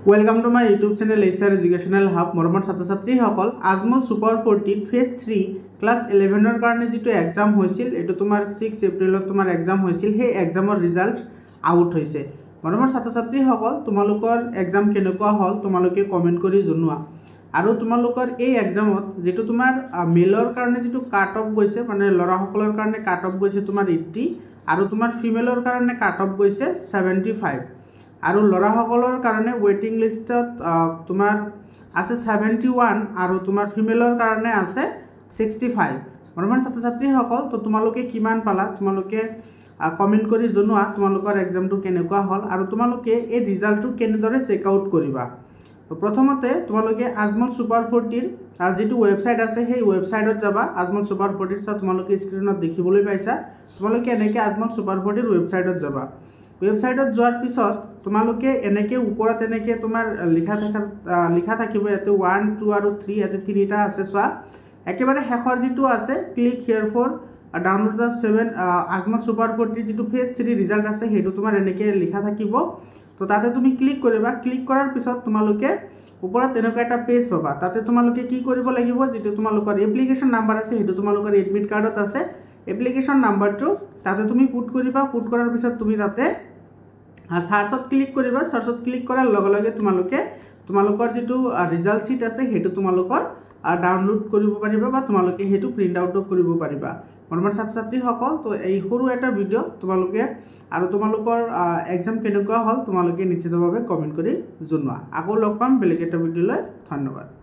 Welcome to my YouTube channel HR educational hub मरमर छात्र छात्री सकल आजमल सुपर 40 फेज 3 क्लास 11 कारण जी एग्जाम ये तुमार 6 एप्रिल तुमार एग्जाम हे एग्जामर रिजल्ट आउट होइसे मरमर छात्र छात्री सकल तुमालोकर एग्जाम केनेकुवा हल तुमालोके कमेन्ट करि जनुवा आरो तुमालोकर ए एग्जामत जेतु तुमार मेलर कारण जी काट अफ गइसे माने लरा सकলৰ কাৰণে काट अफ गइसे तुमार 80 आरो तुमार फिमेलर কাৰণে काट अफ गइसे 75 आरो लरा सकলৰ কাৰণে वेटिंग लिस्टत तुमार আছে 71 आरो तुमार फिमेलर কাৰণে আছে 65 मरमर छात्र छात्री सकल तो तुमालोके किमान पाला तुमालोके कमेन्ट करि जनुवा तुमालोकर एग्जामটো केनेकुवा हल आरो तुमालोके ए रिजल्टটো केनेदरे चेक आउट करिबा तो प्रथमते तुमालोके आजमल सुपर 40 जेतु वेबसाइट আছে সেই वेबसाइटत जाबा आजमल सुपर 40 सा तुमालोके स्क्रीनत देखिবলৈ पाइसा तुमालोके एनेके आजमल सुपर 40 वेबसाइटत जाबा वेबसाइटत जोৱাৰ পিছত তোমালোকে এনেকে ওপৰত এনেকে তোমাৰ লিখা থাকিব ইয়াতে 1 2 আৰু 3 ইয়াতে তিনিটা আছে সোৱা একেবাৰে শেষৰ যেটো আছে click here for download the 7 Ajmal super 40 যেটো ফেজ 3 ৰিজাল্ট আছে হেতু তোমাৰ এনেকে লিখা থাকিব তো তাতে তুমি ক্লিক কৰিবা ক্লিক কৰাৰ পিছত তোমালোকে ওপৰত এনেকা এটা পেজ পাবা তাতে তোমালোকে কি কৰিব লাগিব যেটো তোমালোকৰ এপ্লিকেশন নাম্বাৰ আছে হেতু তোমালোকৰ এডমিট কাৰ্ডত আছে এপ্লিকেশন নাম্বাৰটো তাতে তুমি পুট কৰিবা পুট কৰাৰ পিছত তুমি তাতে সাৰ্চত ক্লিক কৰিবা সাৰ্চত ক্লিক কৰাৰ লগে লগে তোমালোকৰ যেটো ৰিজাল্ট শীট আছে হেতু তোমালোকৰ ডাউনলোড কৰিব পাৰিবা বা তোমালোকে হেতু প্ৰিন্ট আউট কৰিব পাৰিবা মৰমৰ ছাত্ৰ ছাত্ৰী সকল তো এই সৰু এটা ভিডিও তোমালোকে আৰু তোমালোকৰ এক্সাম কেনেকুৱা হল তোমালোকে নিশ্চিতভাৱে কমেন্ট কৰি জনোৱা আকৌ লগ পাম বেলেগ এটা ভিডিঅলৈ ধন্যবাদ।